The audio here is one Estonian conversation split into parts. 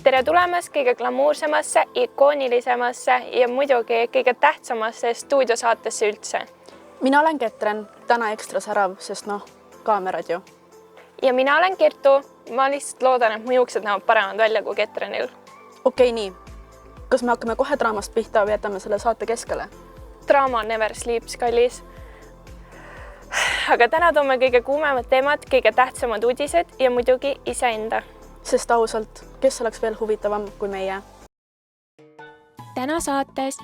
Tere tulemast kõige glamuursemasse, ikoonilisemasse ja muidugi kõige tähtsamasse stuudiosaatesse üldse. Mina olen Ketren, täna ekstra särav, sest kaamerad ju. Ja mina olen Kertu. Ma lihtsalt loodan, et mu juuksed näevad paremad välja kui Ketrenil. Okei, nii. Kas me hakkame kohe draamast pihta või jätame selle saate keskele? Draama never sleeps, kallis. Aga täna toome kõige kuumemad teemad, kõige tähtsamad uudised ja muidugi iseenda. Sest ausalt, kes oleks veel huvitavam kui meie? Täna saates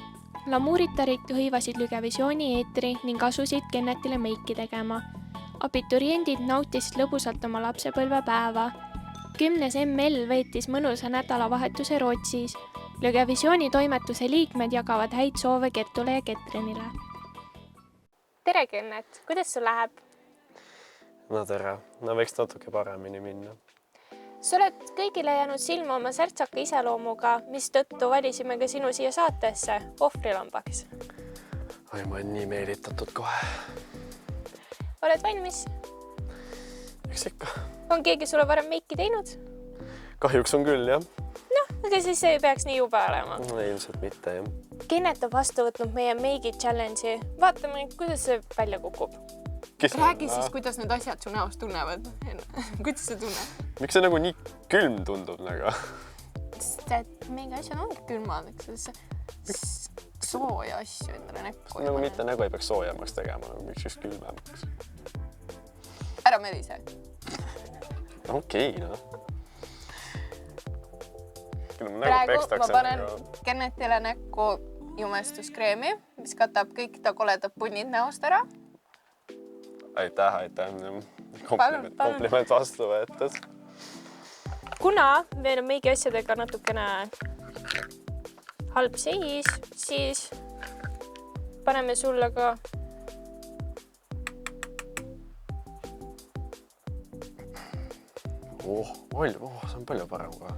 lamuuritarid hõivasid Lügevisiooni eetri ning asusid Kennetile meiki tegema. Abituriendid nautisid lõbusalt oma lapsepõlvepäeva. 10. ML veetis mõnusa nädalavahetuse Rootsis. Lügevisiooni toimetuse liikmed jagavad häid soove Kertule ja Ketrenile. Tere, Kennet! Kuidas sul läheb? No tere! Võiks natuke paremini minna. Sa oled kõigile jäänud silma oma särtsaka iseloomuga, mis tõttu valisime ka sinu siia saatesse ohvrilambaks. Oi, ma olen nii meelitatud kohe. Oled valmis? Eks ikka. On keegi sulle varem meiki teinud? Kahjuks on küll, jah. Aga siis ei peaks nii jube olema. No, ilmselt mitte, jah. Kennet on vastu võtnud meie meigi challenge'i. Vaatame, kuidas see välja kukub. Räägi siis, kuidas need asjad su näost tunnevad. Kuidas see tunneb? Miks see nagu nii külm tundub? Sest et meiegi asjad ongi külmad, eks sooja asju endale näkku. Nagu mitte nägu ei peaks soojamaks tegema, miks just külmemaks. Ära merise. Okei, Praegu ma panen Kennetile näkku jumestuskreemi, mis katab kõik ta koledad punnid näost ära. Aitäh. Kompliment vastu võetud. Kuna meil on meigi asjadega natukene halb seis, siis paneme sulle ka see on palju parem ka.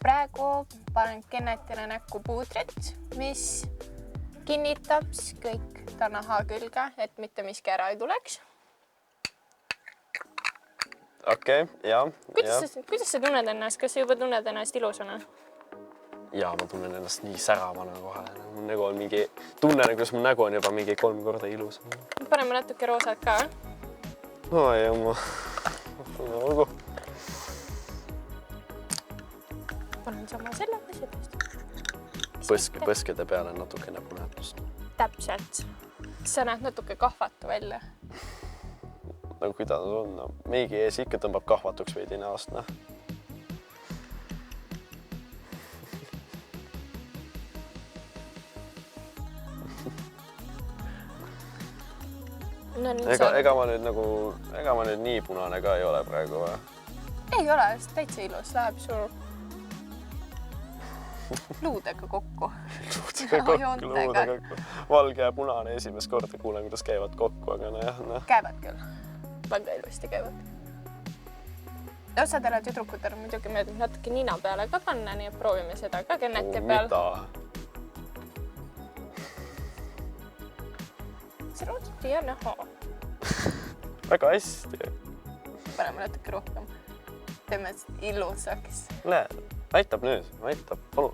Praegu panen Kennetile näkku puudrit, mis kinnitab kõik ta naha külge, et mitte miski ära ei tuleks. Okei, jah. Kuidas sa tunned ennast? Kas sa juba tunned ennast ilusana? Jaa, ma tunnen ennast nii säravana kohe. Mu nägu on mingi... Tunnen, kuidas mu nägu on juba mingi 3 korda ilus. Paneme natuke roosat ka. Oi, oma. Olgu. Panen sama selle Põskede peale natukene punetust. Täpselt. Sa näed natuke kahvatu välja. Nagu kuidas on? Meigi ees ikka tõmbab kahvatuks veidi näost. Ega ma nüüd nii punane ka ei ole praegu või? Ei ole, täitsa ilus. Läheb sul luudega kokku. Luudega kokku. Valge ja punane esimest korda kuulen, kuidas käivad kokku, aga jah. Käivad küll. Väga ilusti käivad. Osadele tüdrukutele muidugi meeldib natuke nina peale ka panna, nii et proovime seda ka Kenneti peal. Mida? See rootsuti ja näha. Väga hästi. Paneme natuke rohkem. Teeme ilusaks. Aitab nüüd, palun.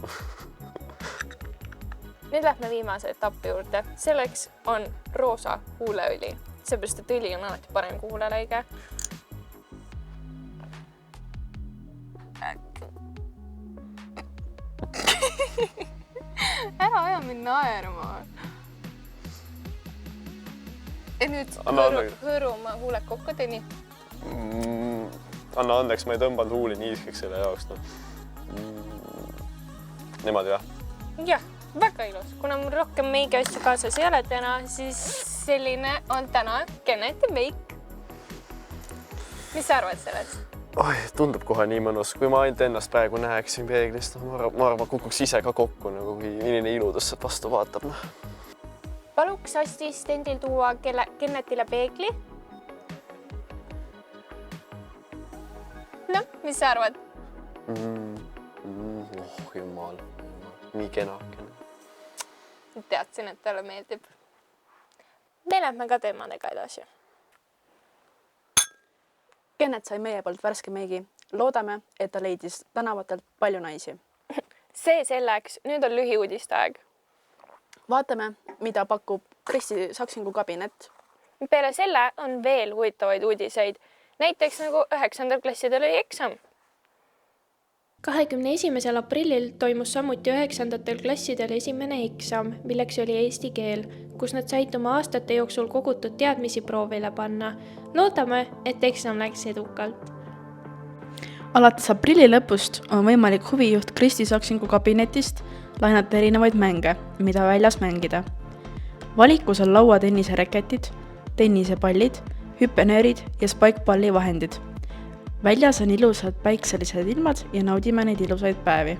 Nüüd lähme viimase etappi juurde. Selleks on roosa huuleõli. Seepärast, et õli on alati parem kui huulelõige. Ära aja mind naerma. Ja nüüd hõõru oma huuled kokku, tee nii. Anna andeks, ma ei tõmbanud huuli niiskeks selle jaoks. Niimoodi, jah? Jah, väga ilus. Kuna mul rohkem meigi asju kaasas ei ole täna, siis selline on täna Kenneti meik. Mis sa arvad sellest? Tundub kohe nii mõnus. Kui ma ainult ennast praegu näeksin peeglist, ma arvan, kukuks ise ka kokku, kui inimene iludesse vastu vaatab. Paluks assistendil tuua Kennetile peegli. Mis sa arvad? Jumal. nii kenakene. Teadsin, et talle meeldib. me lähme ka teemadega edasi. Kennet sai meie poolt värske meigi. Loodame, et ta leidis tänavatelt palju naisi. See selleks, nüüd on lühiuudiste aeg. Vaatame, mida pakub Kristi Saksingu kabinet. Peale selle on veel huvitavaid uudiseid. Näiteks nagu 9. klassidel oli eksam. 21. aprillil toimus samuti 9. klassidel esimene eksam, milleks oli eesti keel, kus nad said oma aastate jooksul kogutud teadmisi proovile panna. Loodame, et eksam läks edukalt. Alates aprilli lõpust on võimalik huvijuht Kristi Saksingu kabinetist laenata erinevaid mänge, mida väljas mängida. Valikus on lauatennisereketid, tennisepallid, hüppenöörid ja spikepalli vahendid. Väljas on ilusad päikselised ilmad ja naudime neid ilusaid päevi.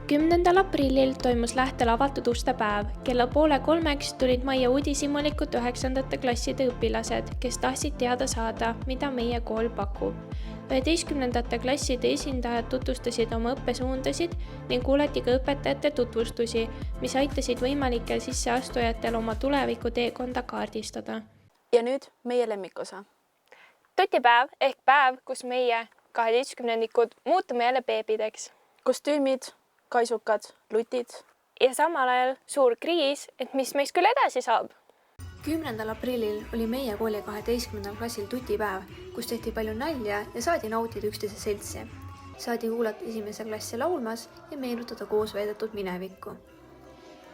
10. aprillil toimus Lähtel avatud uste päev. Kella 2:30 tulid majja uudishimulikud 9. klasside õpilased, kes tahtsid teada saada, mida meie kool pakub. 11. klasside esindajad tutvustasid oma õppesuundasid ning kuulati ka õpetajate tutvustusi, mis aitasid võimalikel sisseastujatel oma tuleviku teekonda kaardistada. Ja nüüd meie lemmikosa. Tutipäev ehk päev, kus meie 12-nikud muutume jälle beebideks. Kostüümid, kaisukad, lutid. Ja samal ajal suur kriis, et mis meist küll edasi saab. 10. aprillil oli meie kooli 12. klassil tutipäev, kus tehti palju nalja ja saadi nautida üksteise seltsi. Saadi kuulata 1. klassi laulmas ja meenutada koos veedetud minevikku.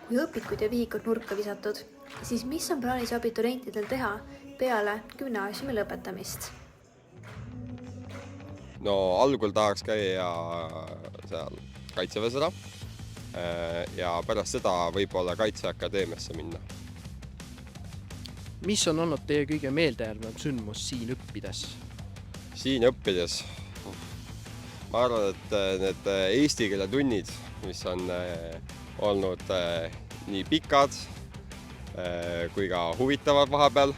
Kui õpikud ja vihikud nurka visatud, siis mis on plaanis abiturientidel teha peale gümnaasiumi lõpetamist? No algul tahaks käia seal Kaitseväes ära ja pärast seda võib-olla Kaitseakadeemiasse minna. Mis on olnud teie kõige meeldejäävam sündmus siin õppides? Siin õppides ma arvan, et need eesti keele tunnid, mis on olnud nii pikad kui ka huvitavad vahepeal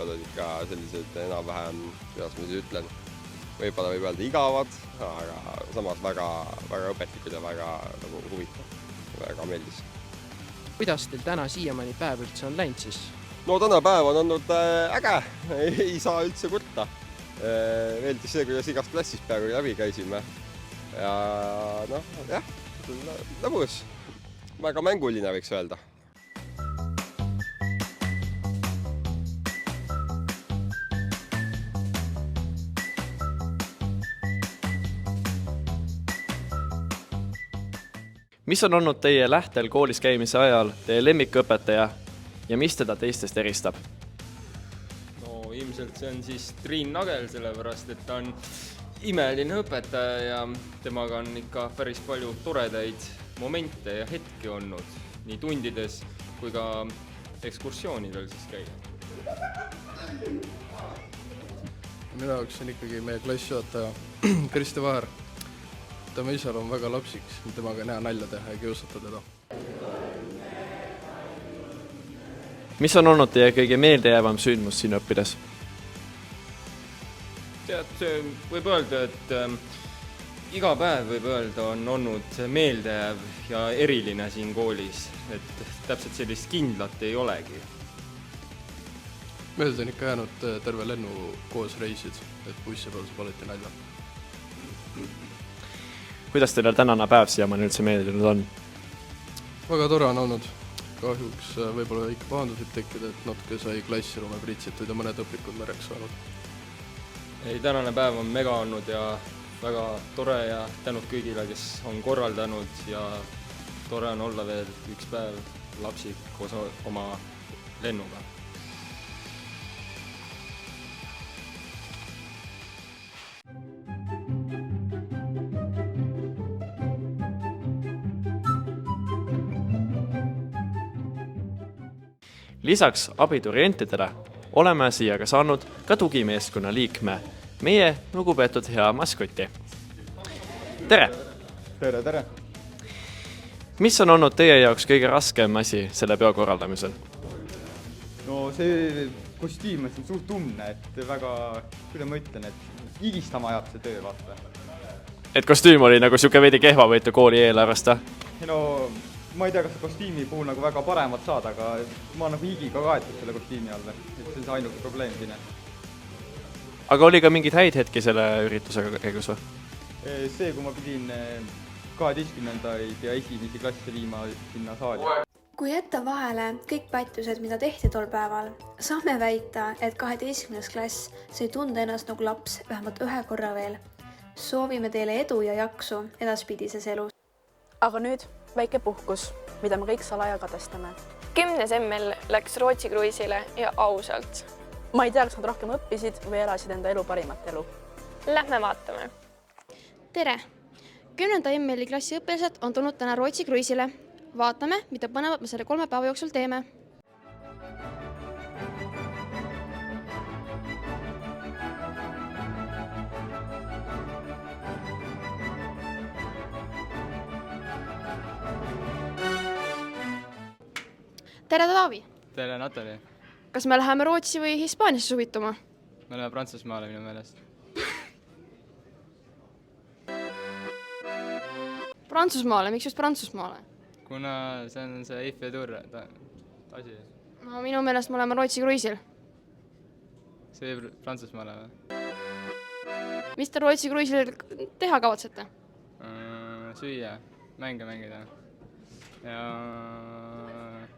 olid ka sellised enam-vähem, kuidas ma siis ütlen, võib-olla võib öelda igavad, aga samas väga õpetlikud ja väga huvitav, väga meeldis. Kuidas teil täna siiamaani päev üldse on läinud siis? No täna päev on olnud äge, ei saa üldse kurta. Meeldis see, kuidas igast klassist peaaegu läbi käisime. Ja jah, lõbus, väga mänguline võiks öelda. Mis on olnud teie Lähtel koolis käimise ajal teie lemmikõpetaja ja mis teda teistest eristab? No ilmselt see on siis Triin Nagel, sellepärast et ta on imeline õpetaja ja temaga on ikka päris palju toredaid momente ja hetki olnud, nii tundides kui ka ekskursioonidel siis käia. Minu jaoks on ikkagi meie klassijuhataja Kristi Vaher. Tema isal on väga lapsiks, temaga on hea nalja teha ja kiusata teda. Mis on olnud teie kõige meeldejäävam sündmus siin õppides? Tead, võib öelda, et iga päev võib öelda on olnud meeldejääv ja eriline siin koolis, et täpselt sellist kindlat ei olegi. Meelde on ikka jäänud terve lennu koos reisid, et bussi peal saab alati nalja. Kuidas teile tänane päev siiamaani üldse meeldinud on? Väga tore on olnud. Kahjuks võib-olla ikka pahandused tekkida, et natuke sai klassiruume priitsitud ja mõned õpikud märjaks saanud. Ei, tänane päev on mega olnud ja väga tore ja tänud kõigile, kes on korraldanud ja tore on olla veel üks päev lapsik koos oma lennuga. Lisaks abiturientidele oleme siia ka saanud ka tugimeeskonna liikme, meie lugupeetud hea maskoti. Tere! Tere, tere! Mis on olnud teie jaoks kõige raskem asi selle peo korraldamisel? No see kostüüm on suht tumme, et väga, kuidas ma ütlen, et higistama ajab see töö, vaata. Et kostüüm oli nagu siuke veidi kehva võetu kooli eelarvest? no ma ei tea, kas kostiimi puhul nagu väga paremat saada, aga ma olen nagu higiga kaetud selle kostiimi all, et see on see ainuke probleem siin. Aga oli ka mingeid häid hetki selle üritusega käigus või? See, kui ma pidin 12. ja esimesi klasse viima sinna saali. Kui jätta vahele kõik pättused, mida tehti tol päeval, saame väita, et 12. klass sai tunda ennast nagu laps vähemalt ühe korra veel. Soovime teile edu ja jaksu edaspidises elus. Aga nüüd väike puhkus, mida me kõik salaja kadestame. 10. ML läks Rootsi kruiisile ja ausalt. Ma ei tea, kas nad rohkem õppisid või elasid enda elu parimat elu. Lähme vaatame. Tere! 10. ML klassi õpilased on tulnud täna Rootsi kruiisile. Vaatame, mida põnevat me selle 3 päeva jooksul teeme. Tere, Taavi! Tere, Natali! Kas me läheme Rootsi või Hispaaniasse suvituma? Me läheme Prantsusmaale minu meelest. Prantsusmaale? Miks just Prantsusmaale? Kuna see on see Eiffeli tuur asi. No minu meelest me oleme Rootsi kruiisil. See võib Prantsusmaale või? Mis te Rootsi kruiisil teha kavatsete? Süüa, mänge mängida. Ja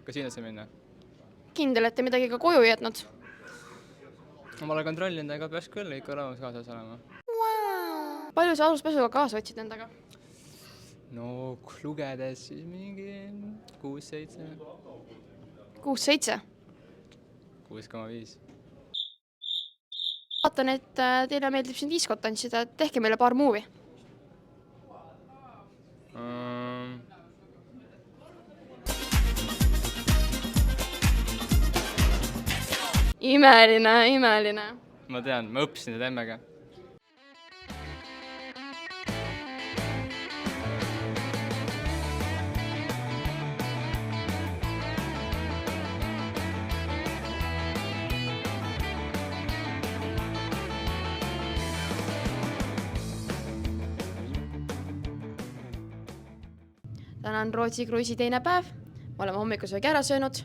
kasiinosse minna. Kindel, et te midagi ka koju jätnud? Ma olen kontrollinud, aga peaks küll ikka olemas kaasas olema. Palju sa aluspesuga kaasa võtsid endaga? No lugedes siis mingi 6-7. 6-7? 6,5. Vaatan, et teile meeldib siin diskot tantsida, tehke meile paar muuvi. Imeline. Ma tean, ma õppisin seda emmega. Täna on Rootsi kruiisi teine päev, me oleme hommikusöögi ära söönud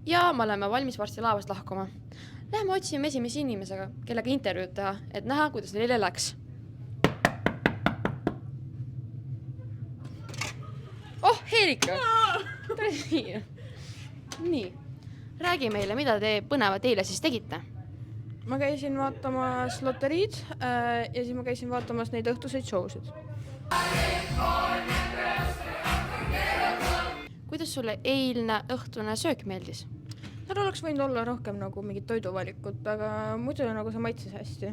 ja me oleme valmis varsti laevast lahkuma. Lähme otsime esimese inimesega, kellega intervjuud teha, et näha, kuidas neile läks. Oh, Heerika! Tule siia. Nii, räägi meile, mida te põnevat eile siis tegite? Ma käisin vaatamas loteriid ja siis ma käisin vaatamas neid õhtuseid showsid. Kuidas sulle eilne õhtune söök meeldis? Seal oleks võinud olla rohkem nagu mingit toiduvalikut, aga muidu nagu see maitses hästi.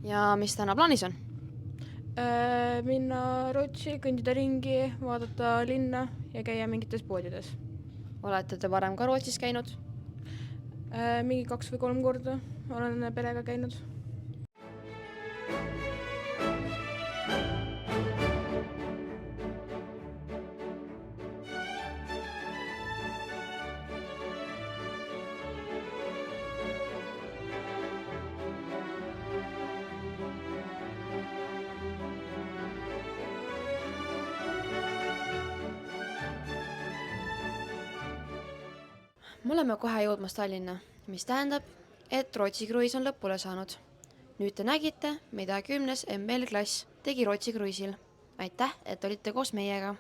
Ja mis täna plaanis on? Minna Rootsi, kõndida ringi, vaadata linna ja käia mingites poodides. Olete te varem ka Rootsis käinud? Mingi 2 või 3 korda olen perega käinud. Me oleme kohe jõudmas Tallinna, mis tähendab, et Rootsi kruiis on lõpule saanud. Nüüd te nägite, mida 10. ML klass tegi Rootsi kruiisil. Aitäh, et olite koos meiega.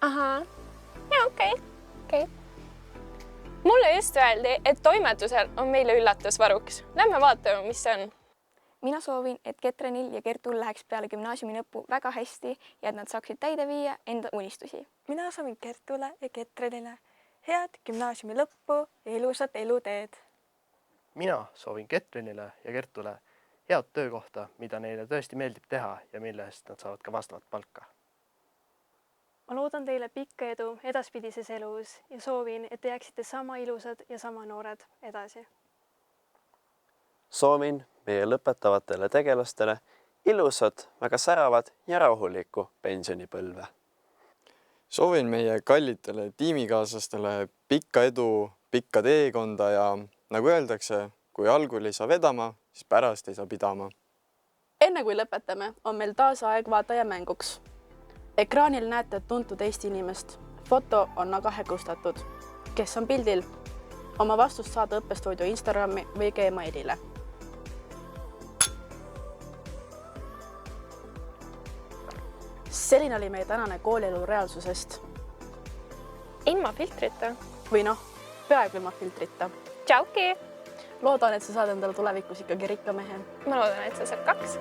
Ahaa, ja okei. Mulle just öeldi, et toimetusel on meile üllatusvaruks. Lähme vaatame, mis see on. mina soovin, et Ketrenil ja Kertul läheks peale gümnaasiumi lõppu väga hästi ja et nad saaksid täide viia enda unistusi. Mina soovin Kertule ja Ketrenile head gümnaasiumi lõppu ja ilusat eluteed. Mina soovin Ketrenile ja Kertule head töökohta, mida neile tõesti meeldib teha ja mille eest nad saavad ka vastavat palka. Ma loodan teile pikka edu edaspidises elus ja soovin, et te jääksite sama ilusad ja sama noored edasi. Soovin meie lõpetavatele tegelastele ilusat, väga säravad ja rahulikku pensionipõlve. Soovin meie kallitele tiimikaaslastele pikka edu, pikka teekonda ja nagu öeldakse, kui algul ei saa vedama, siis pärast ei saa pidama. Enne kui lõpetame, on meil taas aeg vaatajamänguks. Ekraanil näete tuntud Eesti inimest. Foto on aga hägustatud. Kes on pildil? Oma vastust saada õppestuudio Instagrami või Gmailile. Selline oli meie tänane koolielu reaalsusest. Ilma filtrita. Või peaaegu ilma filtrita. Tšauki! Loodan, et sa saad endale tulevikus ikkagi rikka mehe. Ma loodan, et sa saad 2.